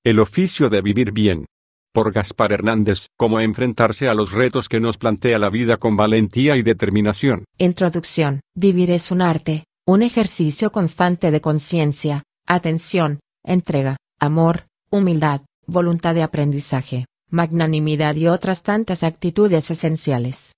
El oficio de vivir bien. Por Gaspar Hernández. Cómo enfrentarse a los retos que nos plantea la vida con valentía y determinación. Introducción. Vivir es un arte, un ejercicio constante de conciencia, atención, entrega, amor, humildad, voluntad de aprendizaje, magnanimidad y otras tantas actitudes esenciales.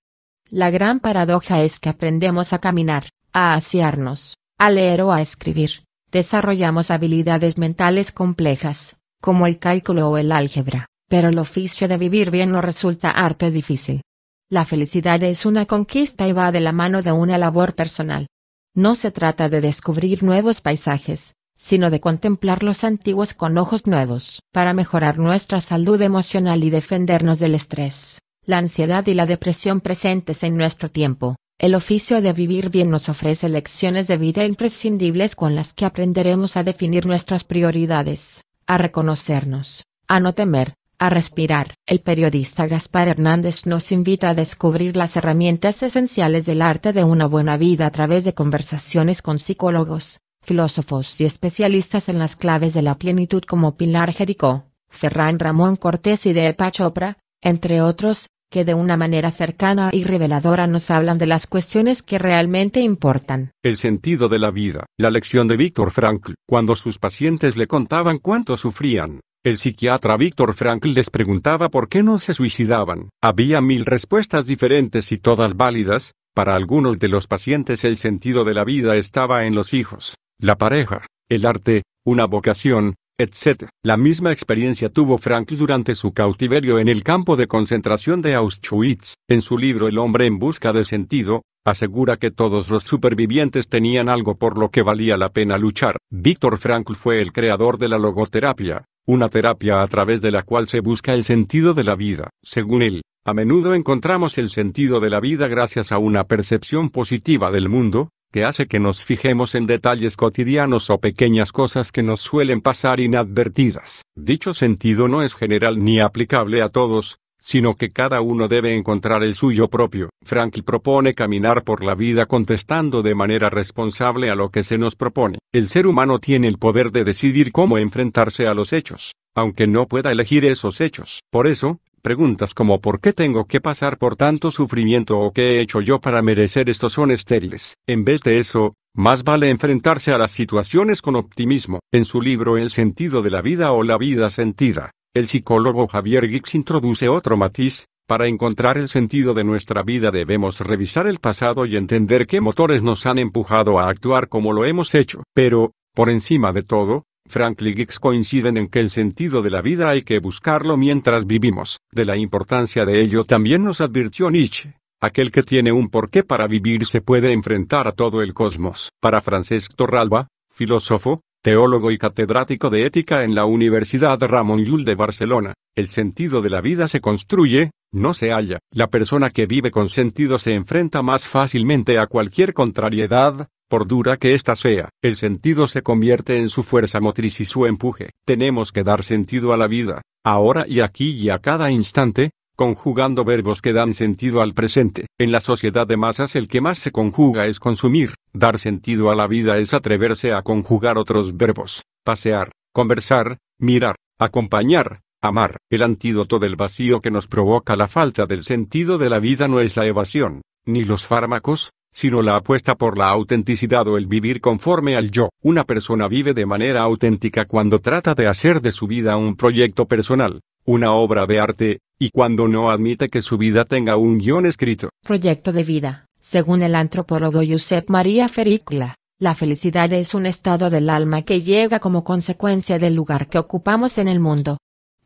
La gran paradoja es que aprendemos a caminar, a asearnos, a leer o a escribir, desarrollamos habilidades mentales complejas, como el cálculo o el álgebra, pero el oficio de vivir bien nos resulta harto difícil. La felicidad es una conquista y va de la mano de una labor personal. No se trata de descubrir nuevos paisajes, sino de contemplar los antiguos con ojos nuevos. Para mejorar nuestra salud emocional y defendernos del estrés, la ansiedad y la depresión presentes en nuestro tiempo, el oficio de vivir bien nos ofrece lecciones de vida imprescindibles con las que aprenderemos a definir nuestras prioridades, a reconocernos, a no temer, a respirar. El periodista Gaspar Hernández nos invita a descubrir las herramientas esenciales del arte de una buena vida a través de conversaciones con psicólogos, filósofos y especialistas en las claves de la plenitud como Pilar Jericó, Ferran Ramón Cortés y Deepak Chopra, entre otros, que de una manera cercana y reveladora nos hablan de las cuestiones que realmente importan. El sentido de la vida. La lección de Viktor Frankl. Cuando sus pacientes le contaban cuánto sufrían, el psiquiatra Viktor Frankl les preguntaba por qué no se suicidaban. Había 1000 respuestas diferentes y todas válidas. Para algunos de los pacientes el sentido de la vida estaba en los hijos, la pareja, el arte, una vocación, etc. La misma experiencia tuvo Frankl durante su cautiverio en el campo de concentración de Auschwitz. En su libro El hombre en busca de sentido, asegura que todos los supervivientes tenían algo por lo que valía la pena luchar. Viktor Frankl fue el creador de la logoterapia, una terapia a través de la cual se busca el sentido de la vida. Según él, a menudo encontramos el sentido de la vida gracias a una percepción positiva del mundo, que hace que nos fijemos en detalles cotidianos o pequeñas cosas que nos suelen pasar inadvertidas. Dicho sentido no es general ni aplicable a todos, sino que cada uno debe encontrar el suyo propio. Frankl propone caminar por la vida contestando de manera responsable a lo que se nos propone. El ser humano tiene el poder de decidir cómo enfrentarse a los hechos, aunque no pueda elegir esos hechos. Por eso, preguntas como ¿por qué tengo que pasar por tanto sufrimiento o qué he hecho yo para merecer esto son estériles? En vez de eso, más vale enfrentarse a las situaciones con optimismo. En su libro El sentido de la vida o la vida sentida, el psicólogo Javier Guix introduce otro matiz. Para encontrar el sentido de nuestra vida debemos revisar el pasado y entender qué motores nos han empujado a actuar como lo hemos hecho. Pero, por encima de todo, Frankl y Guix coinciden en que el sentido de la vida hay que buscarlo mientras vivimos. De la importancia de ello también nos advirtió Nietzsche. Aquel que tiene un porqué para vivir se puede enfrentar a todo el cosmos. Para Francesc Torralba, filósofo, teólogo y catedrático de ética en la Universidad Ramon Llull de Barcelona, el sentido de la vida se construye, no se halla. La persona que vive con sentido se enfrenta más fácilmente a cualquier contrariedad, por dura que ésta sea. El sentido se convierte en su fuerza motriz y su empuje. Tenemos que dar sentido a la vida, ahora y aquí y a cada instante, conjugando verbos que dan sentido al presente. En la sociedad de masas el que más se conjuga es consumir. Dar sentido a la vida es atreverse a conjugar otros verbos: pasear, conversar, mirar, acompañar, amar. El antídoto del vacío que nos provoca la falta del sentido de la vida no es la evasión, ni los fármacos, sino la apuesta por la autenticidad o el vivir conforme al yo. Una persona vive de manera auténtica cuando trata de hacer de su vida un proyecto personal, una obra de arte, y cuando no admite que su vida tenga un guión escrito. Proyecto de vida. Según el antropólogo Josep Maria Ferrícola, la felicidad es un estado del alma que llega como consecuencia del lugar que ocupamos en el mundo.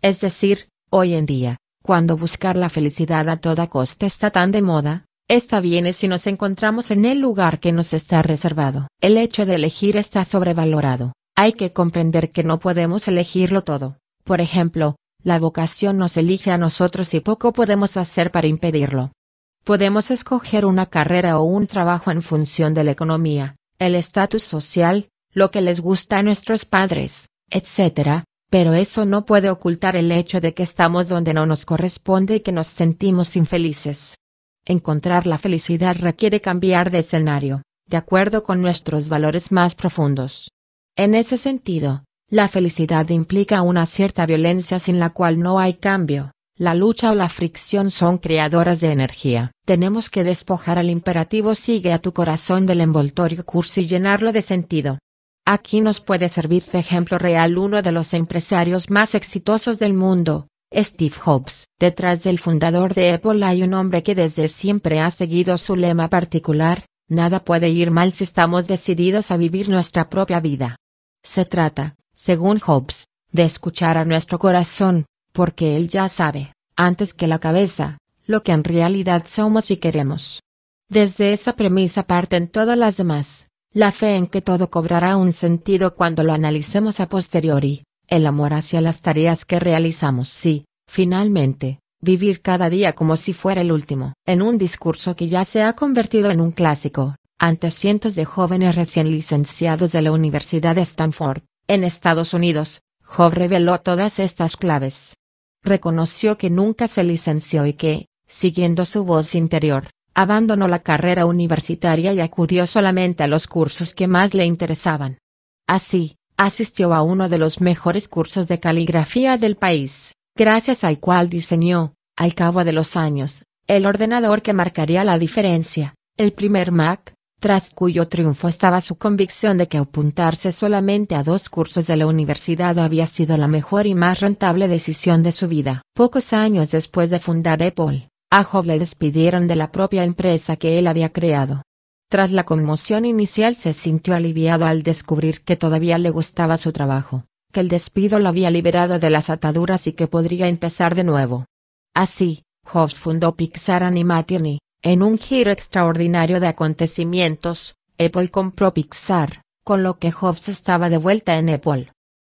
Es decir, hoy en día, cuando buscar la felicidad a toda costa está tan de moda, esta viene si nos encontramos en el lugar que nos está reservado. El hecho de elegir está sobrevalorado. Hay que comprender que no podemos elegirlo todo. Por ejemplo, la vocación nos elige a nosotros y poco podemos hacer para impedirlo. Podemos escoger una carrera o un trabajo en función de la economía, el estatus social, lo que les gusta a nuestros padres, etc., pero eso no puede ocultar el hecho de que estamos donde no nos corresponde y que nos sentimos infelices. Encontrar la felicidad requiere cambiar de escenario, de acuerdo con nuestros valores más profundos. En ese sentido, La felicidad implica una cierta violencia sin la cual no hay cambio. La lucha o la fricción son creadoras de energía. Tenemos que despojar al imperativo sigue a tu corazón del envoltorio cursi y llenarlo de sentido. Aquí nos puede servir de ejemplo real uno de los empresarios más exitosos del mundo, Steve Jobs. Detrás del fundador de Apple hay un hombre que desde siempre ha seguido su lema particular: nada puede ir mal si estamos decididos a vivir nuestra propia vida. Se trata, según Jobs, de escuchar a nuestro corazón, porque él ya sabe, antes que la cabeza, lo que en realidad somos y queremos. Desde esa premisa parten todas las demás. La fe en que todo cobrará un sentido cuando lo analicemos a posteriori, el amor hacia las tareas que realizamos y, finalmente, vivir cada día como si fuera el último. En un discurso que ya se ha convertido en un clásico, ante cientos de jóvenes recién licenciados de la Universidad de Stanford, en Estados Unidos, Jobs reveló todas estas claves. Reconoció que nunca se licenció y que, siguiendo su voz interior, abandonó la carrera universitaria y acudió solamente a los cursos que más le interesaban. Así, asistió a uno de los mejores cursos de caligrafía del país, gracias al cual diseñó, al cabo de los años, el ordenador que marcaría la diferencia, el primer Mac, tras cuyo triunfo estaba su convicción de que apuntarse solamente a 2 cursos de la universidad había sido la mejor y más rentable decisión de su vida. Pocos años después de fundar Apple, a Jobs le despidieron de la propia empresa que él había creado. Tras la conmoción inicial se sintió aliviado al descubrir que todavía le gustaba su trabajo, que el despido lo había liberado de las ataduras y que podría empezar de nuevo. Así, Jobs fundó Pixar Animation y, en un giro extraordinario de acontecimientos, Apple compró Pixar, con lo que Jobs estaba de vuelta en Apple.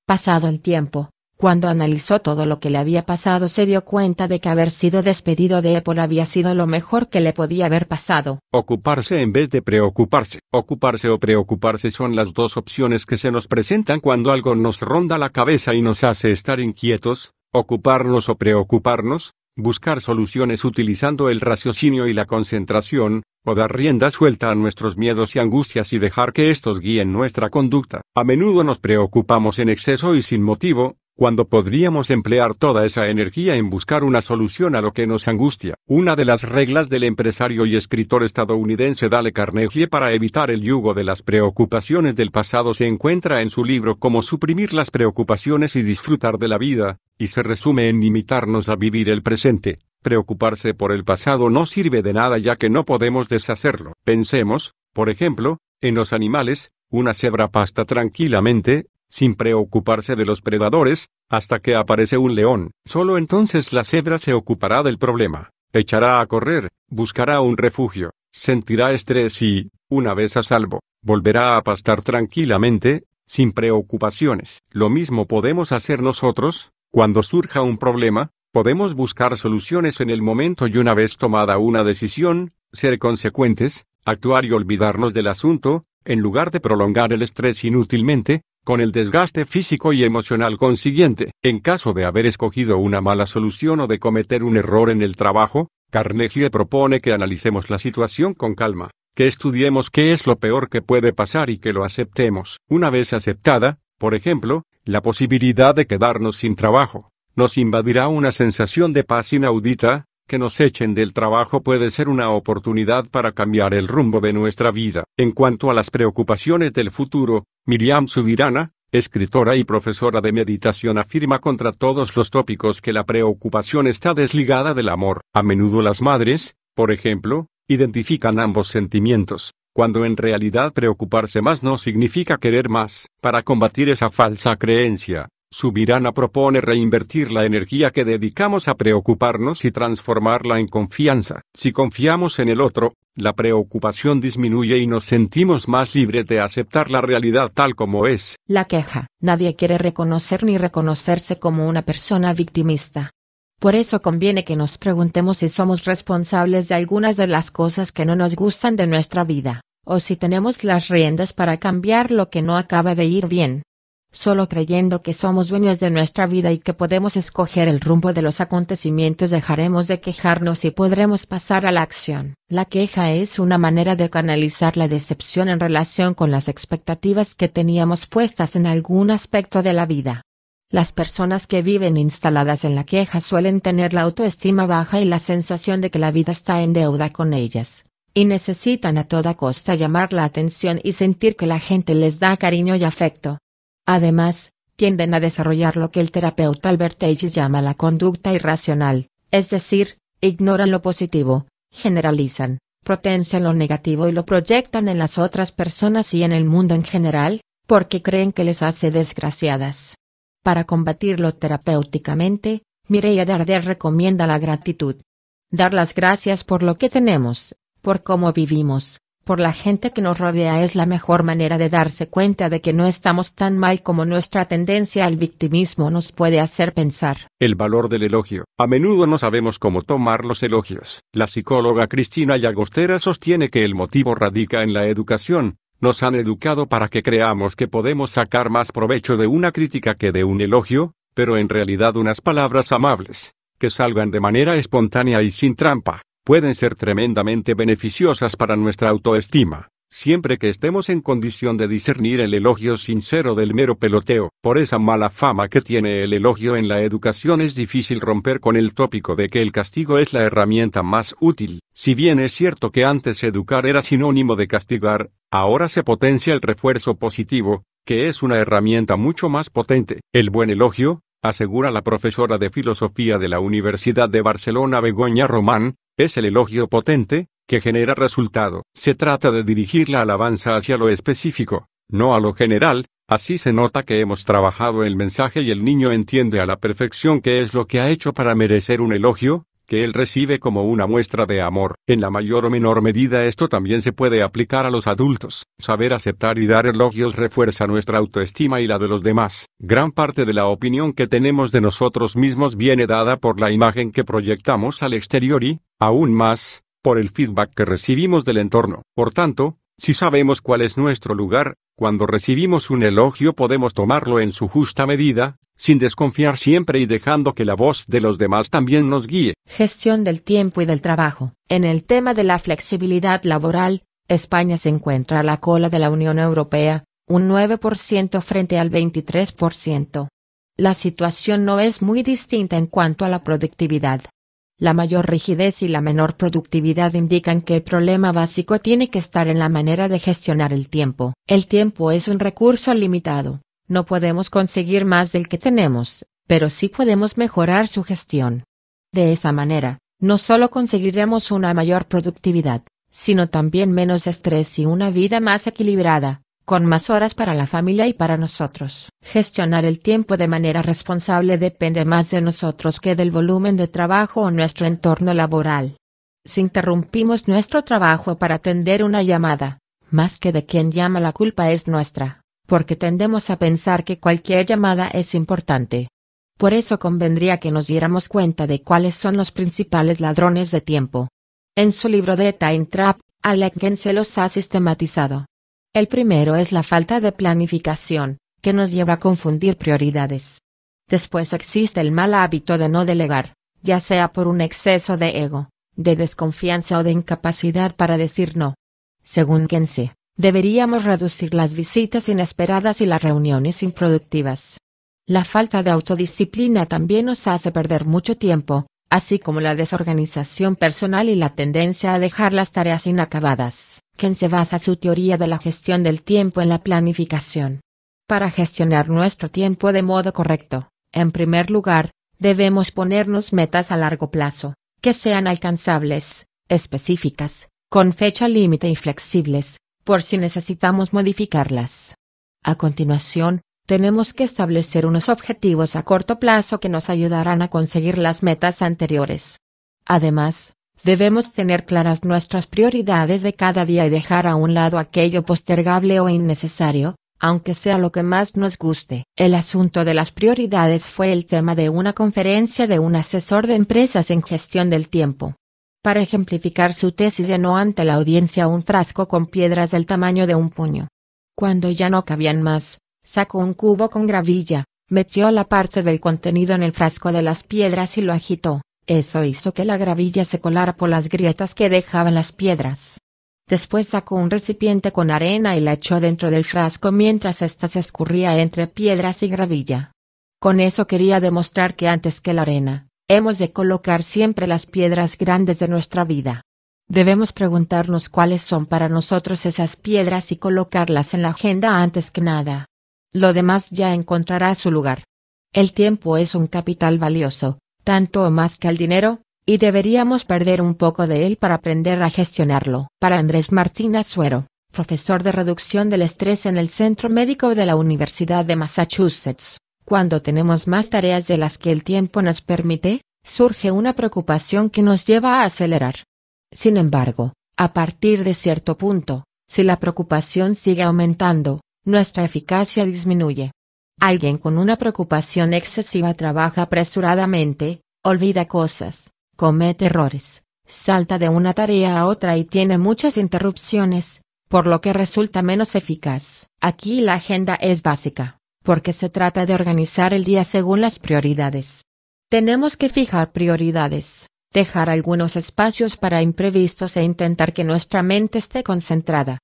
Pasado el tiempo, cuando analizó todo lo que le había pasado se dio cuenta de que haber sido despedido de Apple había sido lo mejor que le podía haber pasado. Ocuparse en vez de preocuparse. Ocuparse o preocuparse son las dos opciones que se nos presentan cuando algo nos ronda la cabeza y nos hace estar inquietos. Ocuparnos o preocuparnos, buscar soluciones utilizando el raciocinio y la concentración, o dar rienda suelta a nuestros miedos y angustias y dejar que estos guíen nuestra conducta. A menudo nos preocupamos en exceso y sin motivo, cuando podríamos emplear toda esa energía en buscar una solución a lo que nos angustia. Una de las reglas del empresario y escritor estadounidense Dale Carnegie para evitar el yugo de las preocupaciones del pasado se encuentra en su libro Cómo suprimir las preocupaciones y disfrutar de la vida, y se resume en limitarnos a vivir el presente. Preocuparse por el pasado no sirve de nada ya que no podemos deshacerlo. Pensemos, por ejemplo, en los animales. Una cebra pasta tranquilamente, sin preocuparse de los predadores, hasta que aparece un león. Solo entonces la cebra se ocupará del problema, echará a correr, buscará un refugio, sentirá estrés y, una vez a salvo, volverá a pastar tranquilamente, sin preocupaciones. Lo mismo podemos hacer nosotros, cuando surja un problema, podemos buscar soluciones en el momento y una vez tomada una decisión, ser consecuentes, actuar y olvidarnos del asunto, en lugar de prolongar el estrés inútilmente, con el desgaste físico y emocional consiguiente. En caso de haber escogido una mala solución o de cometer un error en el trabajo, Carnegie propone que analicemos la situación con calma, que estudiemos qué es lo peor que puede pasar y que lo aceptemos. Una vez aceptada, por ejemplo, la posibilidad de quedarnos sin trabajo, nos invadirá una sensación de paz inaudita. Que nos echen del trabajo puede ser una oportunidad para cambiar el rumbo de nuestra vida. En cuanto a las preocupaciones del futuro, Miriam Subirana, escritora y profesora de meditación, afirma contra todos los tópicos que la preocupación está desligada del amor. A menudo las madres, por ejemplo, identifican ambos sentimientos, cuando en realidad preocuparse más no significa querer más. Para combatir esa falsa creencia, Subirana propone reinvertir la energía que dedicamos a preocuparnos y transformarla en confianza. Si confiamos en el otro, la preocupación disminuye y nos sentimos más libres de aceptar la realidad tal como es. La queja. Nadie quiere reconocer ni reconocerse como una persona victimista. Por eso conviene que nos preguntemos si somos responsables de algunas de las cosas que no nos gustan de nuestra vida, o si tenemos las riendas para cambiar lo que no acaba de ir bien. solo creyendo que somos dueños de nuestra vida y que podemos escoger el rumbo de los acontecimientos. Dejaremos de quejarnos y podremos pasar a la acción. La queja es una manera de canalizar la decepción en relación con las expectativas que teníamos puestas en algún aspecto de la vida. Las personas que viven instaladas en la queja suelen tener la autoestima baja y la sensación de que la vida está en deuda con ellas, y necesitan a toda costa llamar la atención y sentir que la gente les da cariño y afecto. Además, tienden a desarrollar lo que el terapeuta Albert Ellis llama la conducta irracional, es decir, ignoran lo positivo, generalizan, potencian lo negativo y lo proyectan en las otras personas y en el mundo en general, porque creen que les hace desgraciadas. Para combatirlo terapéuticamente, Mireia Darder recomienda la gratitud. Dar las gracias por lo que tenemos, por cómo vivimos, por la gente que nos rodea es la mejor manera de darse cuenta de que no estamos tan mal como nuestra tendencia al victimismo nos puede hacer pensar. El valor del elogio. A menudo no sabemos cómo tomar los elogios. La psicóloga Cristina Llagostera sostiene que el motivo radica en la educación. Nos han educado para que creamos que podemos sacar más provecho de una crítica que de un elogio, pero en realidad unas palabras amables, que salgan de manera espontánea y sin trampa, pueden ser tremendamente beneficiosas para nuestra autoestima, siempre que estemos en condición de discernir el elogio sincero del mero peloteo. Por esa mala fama que tiene el elogio en la educación es difícil romper con el tópico de que el castigo es la herramienta más útil. Si bien es cierto que antes educar era sinónimo de castigar, ahora se potencia el refuerzo positivo, que es una herramienta mucho más potente. El buen elogio, asegura la profesora de filosofía de la Universidad de Barcelona Begoña Román, es el elogio potente, que genera resultado. Se trata de dirigir la alabanza hacia lo específico, no a lo general. Así se nota que hemos trabajado el mensaje y el niño entiende a la perfección qué es lo que ha hecho para merecer un elogio, que él recibe como una muestra de amor. En la mayor o menor medida esto también se puede aplicar a los adultos. Saber aceptar y dar elogios refuerza nuestra autoestima y la de los demás. Gran parte de la opinión que tenemos de nosotros mismos viene dada por la imagen que proyectamos al exterior y, aún más, por el feedback que recibimos del entorno. Por tanto, si sabemos cuál es nuestro lugar, cuando recibimos un elogio podemos tomarlo en su justa medida, sin desconfiar siempre y dejando que la voz de los demás también nos guíe. Gestión del tiempo y del trabajo. En el tema de la flexibilidad laboral, España se encuentra a la cola de la Unión Europea, un 9% frente al 23%. La situación no es muy distinta en cuanto a la productividad. La mayor rigidez y la menor productividad indican que el problema básico tiene que estar en la manera de gestionar el tiempo. El tiempo es un recurso limitado. No podemos conseguir más del que tenemos, pero sí podemos mejorar su gestión. De esa manera, no solo conseguiremos una mayor productividad, sino también menos estrés y una vida más equilibrada, con más horas para la familia y para nosotros. Gestionar el tiempo de manera responsable depende más de nosotros que del volumen de trabajo o nuestro entorno laboral. Si interrumpimos nuestro trabajo para atender una llamada, más que de quien llama la culpa es nuestra, porque tendemos a pensar que cualquier llamada es importante. Por eso convendría que nos diéramos cuenta de cuáles son los principales ladrones de tiempo. En su libro The Time Trap, Alec Guinness los ha sistematizado. El primero es la falta de planificación, que nos lleva a confundir prioridades. Después existe el mal hábito de no delegar, ya sea por un exceso de ego, de desconfianza o de incapacidad para decir no. Según Guinness, deberíamos reducir las visitas inesperadas y las reuniones improductivas. La falta de autodisciplina también nos hace perder mucho tiempo, así como la desorganización personal y la tendencia a dejar las tareas inacabadas. Guinness basa su teoría de la gestión del tiempo en la planificación. Para gestionar nuestro tiempo de modo correcto, en primer lugar, debemos ponernos metas a largo plazo, que sean alcanzables, específicas, con fecha límite y flexibles, por si necesitamos modificarlas. A continuación, tenemos que establecer unos objetivos a corto plazo que nos ayudarán a conseguir las metas anteriores. Además, debemos tener claras nuestras prioridades de cada día y dejar a un lado aquello postergable o innecesario, aunque sea lo que más nos guste. El asunto de las prioridades fue el tema de una conferencia de un asesor de empresas en gestión del tiempo. Para ejemplificar su tesis llenó ante la audiencia un frasco con piedras del tamaño de un puño. Cuando ya no cabían más, Sacó un cubo con gravilla, metió la parte del contenido en el frasco de las piedras y lo agitó. Eso hizo que la gravilla se colara por las grietas que dejaban las piedras. Después sacó un recipiente con arena y la echó dentro del frasco mientras ésta se escurría entre piedras y gravilla. Con eso quería demostrar que antes que la arena, hemos de colocar siempre las piedras grandes de nuestra vida. Debemos preguntarnos cuáles son para nosotros esas piedras y colocarlas en la agenda antes que nada. Lo demás ya encontrará su lugar. El tiempo es un capital valioso, tanto o más que el dinero, y deberíamos perder un poco de él para aprender a gestionarlo. Para Andrés Martín Azuero, profesor de reducción del estrés en el Centro Médico de la Universidad de Massachusetts, cuando tenemos más tareas de las que el tiempo nos permite, surge una preocupación que nos lleva a acelerar. Sin embargo, a partir de cierto punto, si la preocupación sigue aumentando, nuestra eficacia disminuye. Alguien con una preocupación excesiva trabaja apresuradamente, olvida cosas, comete errores, salta de una tarea a otra y tiene muchas interrupciones, por lo que resulta menos eficaz. Aquí la agenda es básica, porque se trata de organizar el día según las prioridades. Tenemos que fijar prioridades, dejar algunos espacios para imprevistos e intentar que nuestra mente esté concentrada.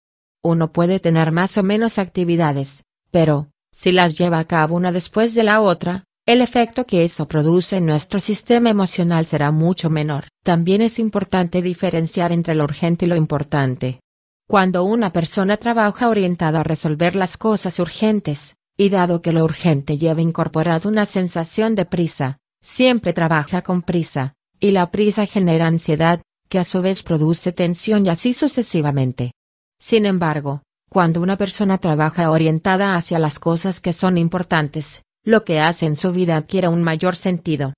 Uno puede tener más o menos actividades, pero, si las lleva a cabo una después de la otra, el efecto que eso produce en nuestro sistema emocional será mucho menor. También es importante diferenciar entre lo urgente y lo importante. Cuando una persona trabaja orientada a resolver las cosas urgentes, y dado que lo urgente lleva incorporado una sensación de prisa, siempre trabaja con prisa, y la prisa genera ansiedad, que a su vez produce tensión y así sucesivamente. Sin embargo, cuando una persona trabaja orientada hacia las cosas que son importantes, lo que hace en su vida adquiere un mayor sentido.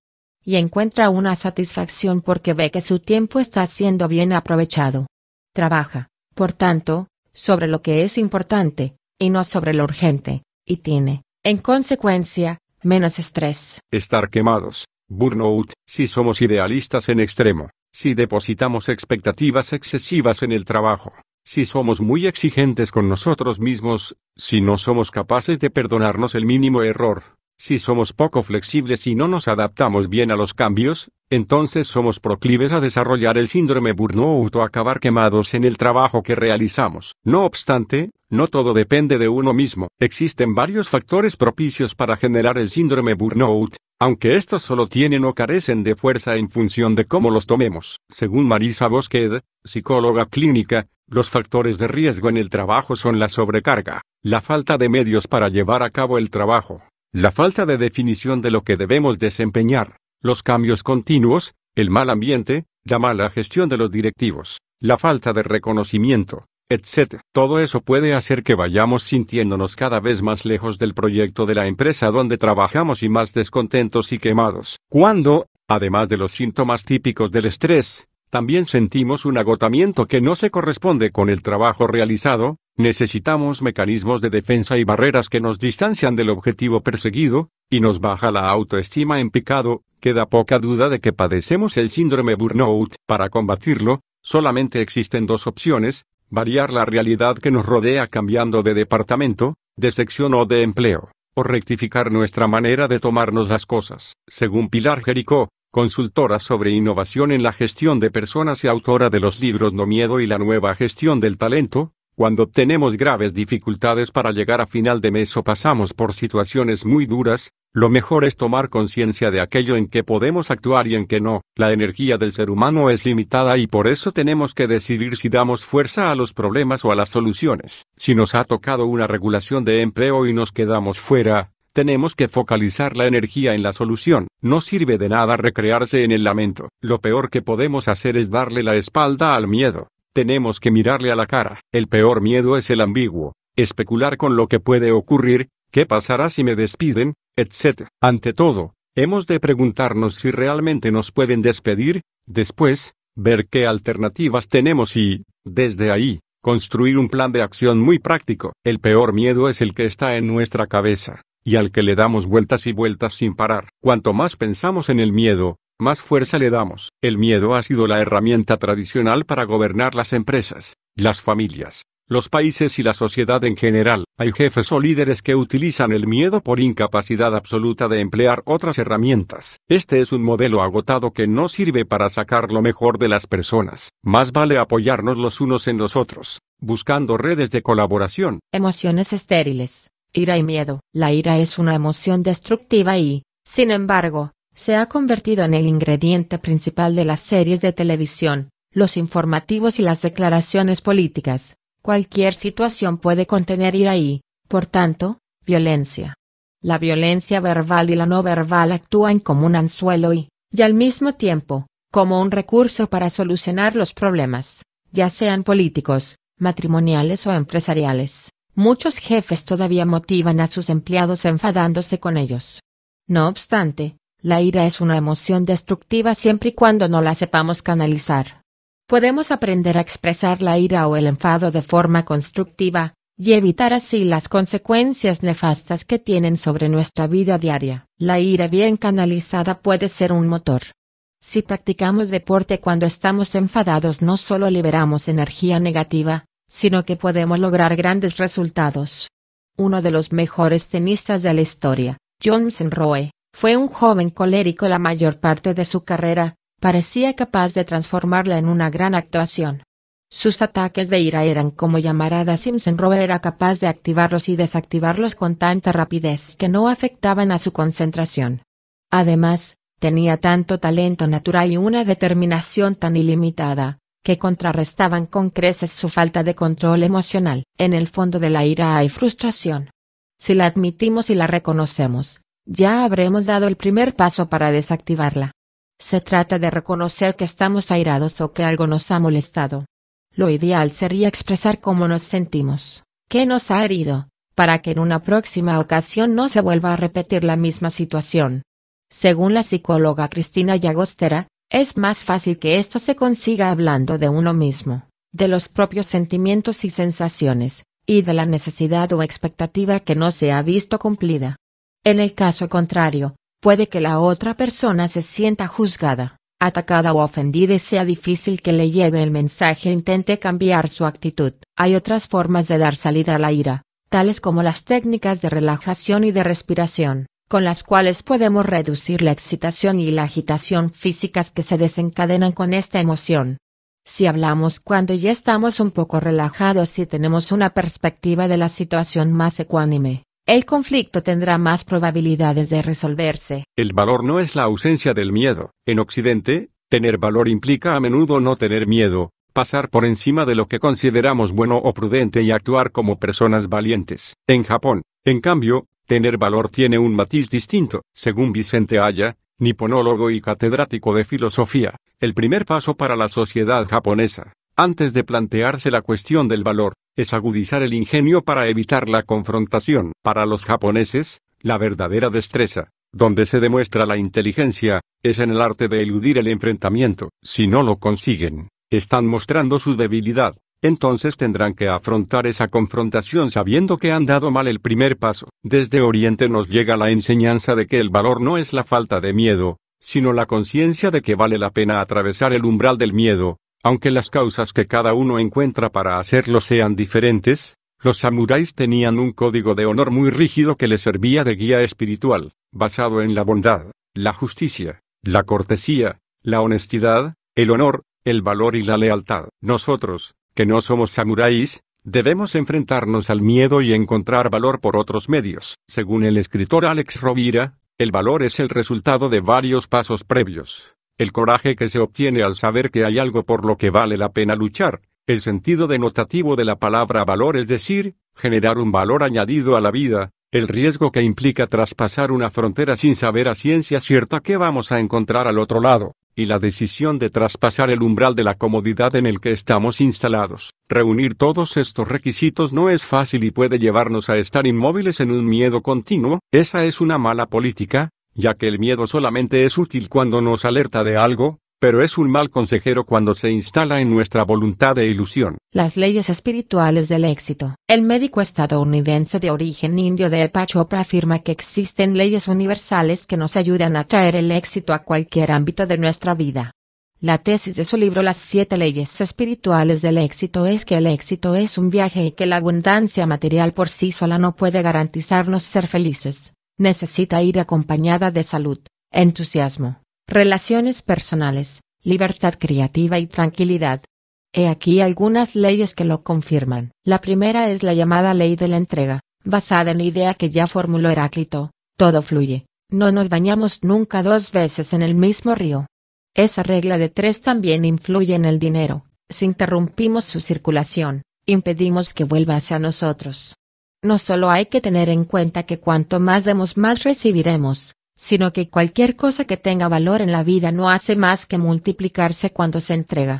Y encuentra una satisfacción porque ve que su tiempo está siendo bien aprovechado. Trabaja, por tanto, sobre lo que es importante, y no sobre lo urgente, y tiene, en consecuencia, menos estrés. Estar quemados. Burnout. Si somos idealistas en extremo, si depositamos expectativas excesivas en el trabajo, si somos muy exigentes con nosotros mismos, si no somos capaces de perdonarnos el mínimo error, si somos poco flexibles y no nos adaptamos bien a los cambios, entonces somos proclives a desarrollar el síndrome burnout o acabar quemados en el trabajo que realizamos. No obstante, no todo depende de uno mismo. Existen varios factores propicios para generar el síndrome burnout, aunque estos solo tienen o carecen de fuerza en función de cómo los tomemos. Según Marisa Bosqued, psicóloga clínica, los factores de riesgo en el trabajo son la sobrecarga, la falta de medios para llevar a cabo el trabajo, la falta de definición de lo que debemos desempeñar, los cambios continuos, el mal ambiente, la mala gestión de los directivos, la falta de reconocimiento, etc. Todo eso puede hacer que vayamos sintiéndonos cada vez más lejos del proyecto de la empresa donde trabajamos y más descontentos y quemados. Cuando, además de los síntomas típicos del estrés, también sentimos un agotamiento que no se corresponde con el trabajo realizado, necesitamos mecanismos de defensa y barreras que nos distancian del objetivo perseguido, y nos baja la autoestima en picado, queda poca duda de que padecemos el síndrome burnout. Para combatirlo, solamente existen dos opciones: variar la realidad que nos rodea cambiando de departamento, de sección o de empleo, o rectificar nuestra manera de tomarnos las cosas. Según Pilar Jericó, consultora sobre innovación en la gestión de personas y autora de los libros No Miedo y la Nueva Gestión del Talento, cuando tenemos graves dificultades para llegar a final de mes o pasamos por situaciones muy duras, lo mejor es tomar conciencia de aquello en que podemos actuar y en que no. La energía del ser humano es limitada y por eso tenemos que decidir si damos fuerza a los problemas o a las soluciones. Si nos ha tocado una regulación de empleo y nos quedamos fuera, tenemos que focalizar la energía en la solución. No sirve de nada recrearse en el lamento. Lo peor que podemos hacer es darle la espalda al miedo. Tenemos que mirarle a la cara. El peor miedo es el ambiguo, especular con lo que puede ocurrir, qué pasará si me despiden, etc. Ante todo, hemos de preguntarnos si realmente nos pueden despedir, después, ver qué alternativas tenemos y, desde ahí, construir un plan de acción muy práctico. El peor miedo es el que está en nuestra cabeza, y al que le damos vueltas y vueltas sin parar. Cuanto más pensamos en el miedo, más fuerza le damos. El miedo ha sido la herramienta tradicional para gobernar las empresas, las familias, los países y la sociedad en general. Hay jefes o líderes que utilizan el miedo por incapacidad absoluta de emplear otras herramientas. Este es un modelo agotado que no sirve para sacar lo mejor de las personas. Más vale apoyarnos los unos en los otros, buscando redes de colaboración. Emociones estériles. Ira y miedo. La ira es una emoción destructiva y, sin embargo, se ha convertido en el ingrediente principal de las series de televisión, los informativos y las declaraciones políticas. Cualquier situación puede contener ira y, por tanto, violencia. La violencia verbal y la no verbal actúan como un anzuelo y, al mismo tiempo, como un recurso para solucionar los problemas, ya sean políticos, matrimoniales o empresariales. Muchos jefes todavía motivan a sus empleados enfadándose con ellos. No obstante, la ira es una emoción destructiva siempre y cuando no la sepamos canalizar. Podemos aprender a expresar la ira o el enfado de forma constructiva, y evitar así las consecuencias nefastas que tienen sobre nuestra vida diaria. La ira bien canalizada puede ser un motor. Si practicamos deporte cuando estamos enfadados, no solo liberamos energía negativa, sino que podemos lograr grandes resultados. Uno de los mejores tenistas de la historia, John McEnroe, fue un joven colérico la mayor parte de su carrera. Parecía capaz de transformarla en una gran actuación. Sus ataques de ira eran como llamaradas y McEnroe era capaz de activarlos y desactivarlos con tanta rapidez que no afectaban a su concentración. Además, tenía tanto talento natural y una determinación tan ilimitada, que contrarrestaban con creces su falta de control emocional. En el fondo de la ira hay frustración. Si la admitimos y la reconocemos, ya habremos dado el primer paso para desactivarla. Se trata de reconocer que estamos airados o que algo nos ha molestado. Lo ideal sería expresar cómo nos sentimos, qué nos ha herido, para que en una próxima ocasión no se vuelva a repetir la misma situación. Según la psicóloga Cristina Llagostera, es más fácil que esto se consiga hablando de uno mismo, de los propios sentimientos y sensaciones, y de la necesidad o expectativa que no se ha visto cumplida. En el caso contrario, puede que la otra persona se sienta juzgada, atacada o ofendida y sea difícil que le llegue el mensaje e intente cambiar su actitud. Hay otras formas de dar salida a la ira, tales como las técnicas de relajación y de respiración, con las cuales podemos reducir la excitación y la agitación físicas que se desencadenan con esta emoción. Si hablamos cuando ya estamos un poco relajados y tenemos una perspectiva de la situación más ecuánime, el conflicto tendrá más probabilidades de resolverse. El valor no es la ausencia del miedo. En Occidente, tener valor implica a menudo no tener miedo, pasar por encima de lo que consideramos bueno o prudente y actuar como personas valientes. En Japón, en cambio, tener valor tiene un matiz distinto. Según Vicente Haya, niponólogo y catedrático de filosofía, el primer paso para la sociedad japonesa, antes de plantearse la cuestión del valor, es agudizar el ingenio para evitar la confrontación. Para los japoneses, la verdadera destreza, donde se demuestra la inteligencia, es en el arte de eludir el enfrentamiento. Si no lo consiguen, están mostrando su debilidad. Entonces tendrán que afrontar esa confrontación sabiendo que han dado mal el primer paso. Desde Oriente nos llega la enseñanza de que el valor no es la falta de miedo, sino la conciencia de que vale la pena atravesar el umbral del miedo. Aunque las causas que cada uno encuentra para hacerlo sean diferentes, los samuráis tenían un código de honor muy rígido que les servía de guía espiritual, basado en la bondad, la justicia, la cortesía, la honestidad, el honor, el valor y la lealtad. Nosotros, que no somos samuráis, debemos enfrentarnos al miedo y encontrar valor por otros medios. Según el escritor Alex Rovira, el valor es el resultado de varios pasos previos. El coraje que se obtiene al saber que hay algo por lo que vale la pena luchar, el sentido denotativo de la palabra valor, es decir, generar un valor añadido a la vida, el riesgo que implica traspasar una frontera sin saber a ciencia cierta qué vamos a encontrar al otro lado, y la decisión de traspasar el umbral de la comodidad en el que estamos instalados. Reunir todos estos requisitos no es fácil y puede llevarnos a estar inmóviles en un miedo continuo. Esa es una mala política, ya que el miedo solamente es útil cuando nos alerta de algo, pero es un mal consejero cuando se instala en nuestra voluntad de ilusión. Las leyes espirituales del éxito. El médico estadounidense de origen indio Deepak Chopra afirma que existen leyes universales que nos ayudan a traer el éxito a cualquier ámbito de nuestra vida. La tesis de su libro Las 7 leyes espirituales del éxito es que el éxito es un viaje y que la abundancia material por sí sola no puede garantizarnos ser felices. Necesita ir acompañada de salud, entusiasmo, relaciones personales, libertad creativa y tranquilidad. He aquí algunas leyes que lo confirman. La primera es la llamada ley de la entrega, basada en la idea que ya formuló Heráclito: todo fluye, no nos bañamos nunca 2 veces en el mismo río. Esa regla de 3 también influye en el dinero. Si interrumpimos su circulación, impedimos que vuelva hacia nosotros. No solo hay que tener en cuenta que cuanto más demos más recibiremos, sino que cualquier cosa que tenga valor en la vida no hace más que multiplicarse cuando se entrega.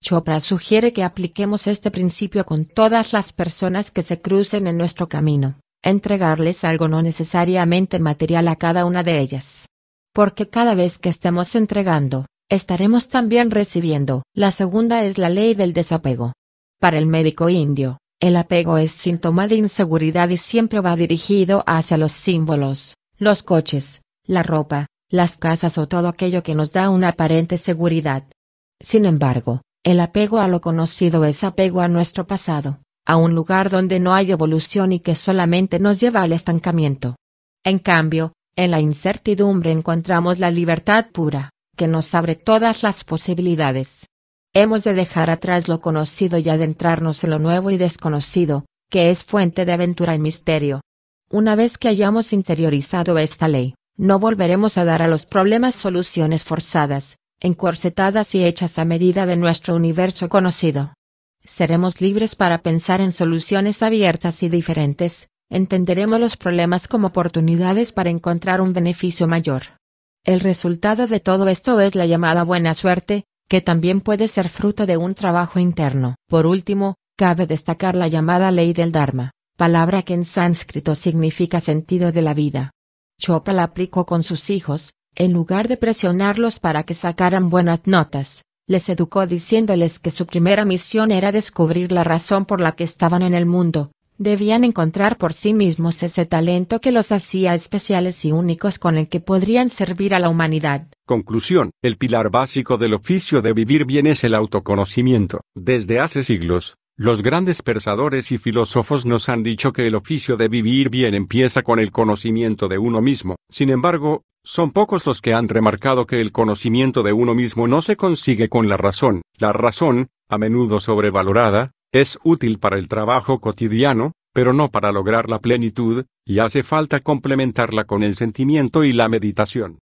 Chopra sugiere que apliquemos este principio con todas las personas que se crucen en nuestro camino, entregarles algo no necesariamente material a cada una de ellas. Porque cada vez que estemos entregando, estaremos también recibiendo. La segunda es la ley del desapego. Para el médico indio, el apego es síntoma de inseguridad y siempre va dirigido hacia los símbolos, los coches, la ropa, las casas o todo aquello que nos da una aparente seguridad. Sin embargo, el apego a lo conocido es apego a nuestro pasado, a un lugar donde no hay evolución y que solamente nos lleva al estancamiento. En cambio, en la incertidumbre encontramos la libertad pura, que nos abre todas las posibilidades. Hemos de dejar atrás lo conocido y adentrarnos en lo nuevo y desconocido, que es fuente de aventura y misterio. Una vez que hayamos interiorizado esta ley, no volveremos a dar a los problemas soluciones forzadas, encorsetadas y hechas a medida de nuestro universo conocido. Seremos libres para pensar en soluciones abiertas y diferentes, entenderemos los problemas como oportunidades para encontrar un beneficio mayor. El resultado de todo esto es la llamada buena suerte, que también puede ser fruto de un trabajo interno. Por último, cabe destacar la llamada ley del Dharma, palabra que en sánscrito significa sentido de la vida. Chopra la aplicó con sus hijos. En lugar de presionarlos para que sacaran buenas notas, les educó diciéndoles que su primera misión era descubrir la razón por la que estaban en el mundo. Debían encontrar por sí mismos ese talento que los hacía especiales y únicos con el que podrían servir a la humanidad. Conclusión: el pilar básico del oficio de vivir bien es el autoconocimiento. Desde hace siglos, los grandes pensadores y filósofos nos han dicho que el oficio de vivir bien empieza con el conocimiento de uno mismo. Sin embargo, son pocos los que han remarcado que el conocimiento de uno mismo no se consigue con la razón. La razón, a menudo sobrevalorada, es útil para el trabajo cotidiano, pero no para lograr la plenitud, y hace falta complementarla con el sentimiento y la meditación.